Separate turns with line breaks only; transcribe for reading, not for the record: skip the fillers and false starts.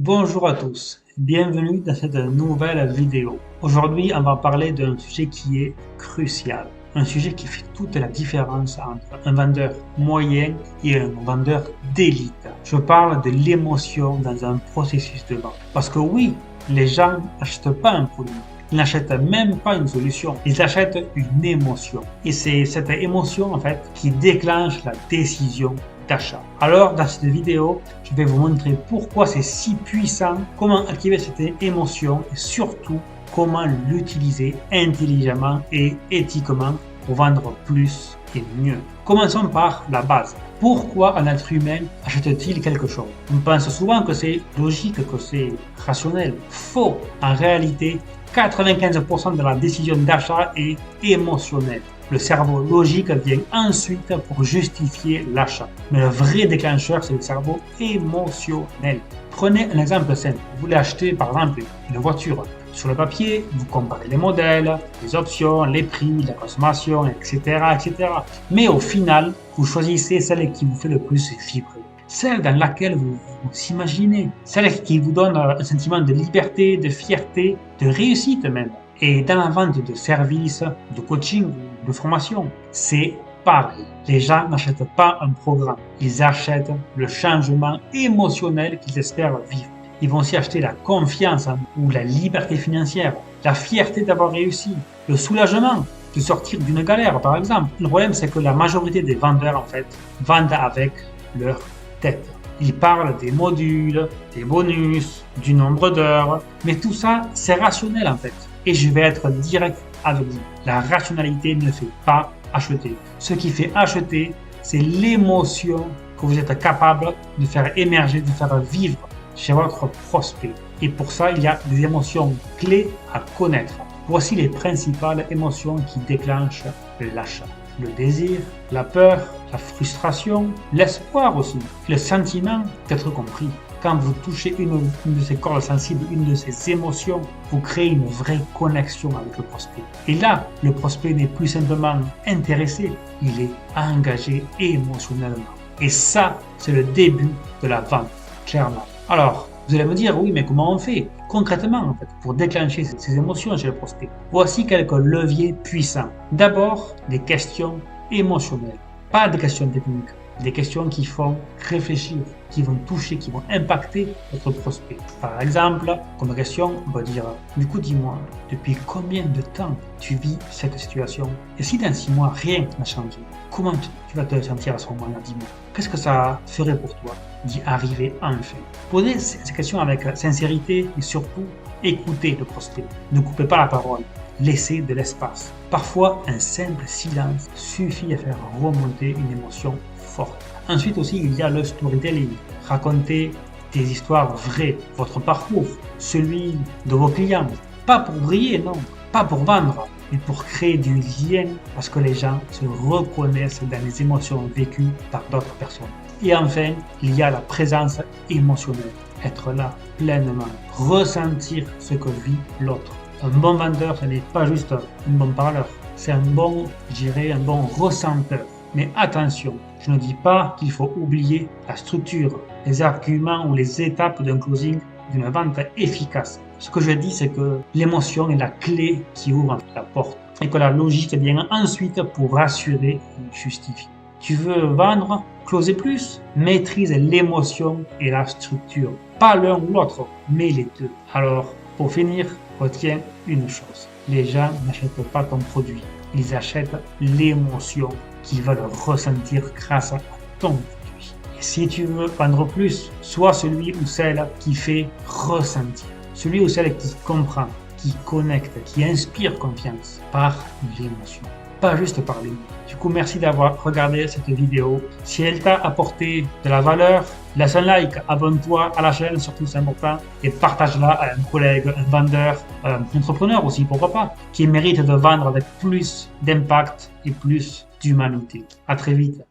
Bonjour à tous, bienvenue dans cette nouvelle vidéo. Aujourd'hui, on va parler d'un sujet qui est crucial, un sujet qui fait toute la différence entre un vendeur moyen et un vendeur d'élite. Je parle de l'émotion dans un processus de vente. Parce que oui, les gens n'achètent pas un produit, ils n'achètent même pas une solution, ils achètent une émotion. Et c'est cette émotion en fait qui déclenche la décision d'achat. Alors dans cette vidéo, je vais vous montrer pourquoi c'est si puissant, comment activer cette émotion et surtout comment l'utiliser intelligemment et éthiquement pour vendre plus et mieux. Commençons par la base. Pourquoi un être humain achète-t-il quelque chose? On pense souvent que c'est logique, que c'est rationnel. Faux. En réalité, 95% de la décision d'achat est émotionnelle. Le cerveau logique vient ensuite pour justifier l'achat. Mais le vrai déclencheur, c'est le cerveau émotionnel. Prenez un exemple simple. Vous voulez acheter par exemple une voiture. Sur le papier, vous comparez les modèles, les options, les prix, la consommation, etc., etc. Mais au final, vous choisissez celle qui vous fait le plus vibrer. Celle dans laquelle vous vous imaginez. Celle qui vous donne un sentiment de liberté, de fierté, de réussite même. Et dans la vente de services, de coaching, de formation, c'est pareil. Les gens n'achètent pas un programme, ils achètent le changement émotionnel qu'ils espèrent vivre. Ils vont aussi acheter la confiance en vous, ou la liberté financière, la fierté d'avoir réussi, le soulagement de sortir d'une galère par exemple. Le problème c'est que la majorité des vendeurs en fait vendent avec leur tête. Ils parlent des modules, des bonus, du nombre d'heures, mais tout ça c'est rationnel en fait. Et je vais être direct avec vous. La rationalité ne fait pas acheter. Ce qui fait acheter, c'est l'émotion que vous êtes capable de faire émerger, de faire vivre chez votre prospect. Et pour ça, il y a des émotions clés à connaître. Voici les principales émotions qui déclenchent l'achat. Le désir, la peur, la frustration, l'espoir aussi, le sentiment d'être compris. Quand vous touchez une de ces cordes sensibles, une de ces émotions, vous créez une vraie connexion avec le prospect. Et là, le prospect n'est plus simplement intéressé, il est engagé émotionnellement. Et ça, c'est le début de la vente, clairement. Alors, vous allez me dire, oui, mais comment on fait concrètement en fait, pour déclencher ces émotions chez le prospect? Voici quelques leviers puissants. D'abord, des questions émotionnelles, pas des questions techniques. Des questions qui font réfléchir, qui vont toucher, qui vont impacter votre prospect. Par exemple, comme question, on va dire, du coup, dis-moi, depuis combien de temps tu vis cette situation? Et si dans 6 mois, rien n'a changé, comment tu vas te sentir à ce moment-là? Dis-moi. Qu'est-ce que ça ferait pour toi d'y arriver enfin? Posez ces questions avec sincérité et surtout, écoutez le prospect. Ne coupez pas la parole. Laissez de l'espace. Parfois, un simple silence suffit à faire remonter une émotion forte. Ensuite aussi, il y a le storytelling. Racontez des histoires vraies, votre parcours, celui de vos clients. Pas pour briller, non, pas pour vendre, mais pour créer du lien parce que les gens se reconnaissent dans les émotions vécues par d'autres personnes. Et enfin, il y a la présence émotionnelle. Être là pleinement, ressentir ce que vit l'autre. Un bon vendeur, ce n'est pas juste un bon parleur, c'est un bon ressenteur. Mais attention, je ne dis pas qu'il faut oublier la structure, les arguments ou les étapes d'un closing, d'une vente efficace. Ce que je dis, c'est que l'émotion est la clé qui ouvre la porte et que la logique vient ensuite pour rassurer et justifier. Tu veux vendre, closer plus, maîtrise l'émotion et la structure. Pas l'un ou l'autre, mais les deux. Alors, pour finir, retiens une chose. Les gens n'achètent pas ton produit. Ils achètent l'émotion qu'ils veulent ressentir grâce à ton produit. Et si tu veux vendre plus, sois celui ou celle qui fait ressentir. Celui ou celle qui comprend, qui connecte, qui inspire confiance par l'émotion. Pas juste par les mots. Du coup, merci d'avoir regardé cette vidéo. Si elle t'a apporté de la valeur, laisse un like, abonne-toi à la chaîne, surtout c'est important, et partage-la à un collègue, un vendeur, un entrepreneur aussi, pourquoi pas, qui mérite de vendre avec plus d'impact et plus d'humanité. À très vite.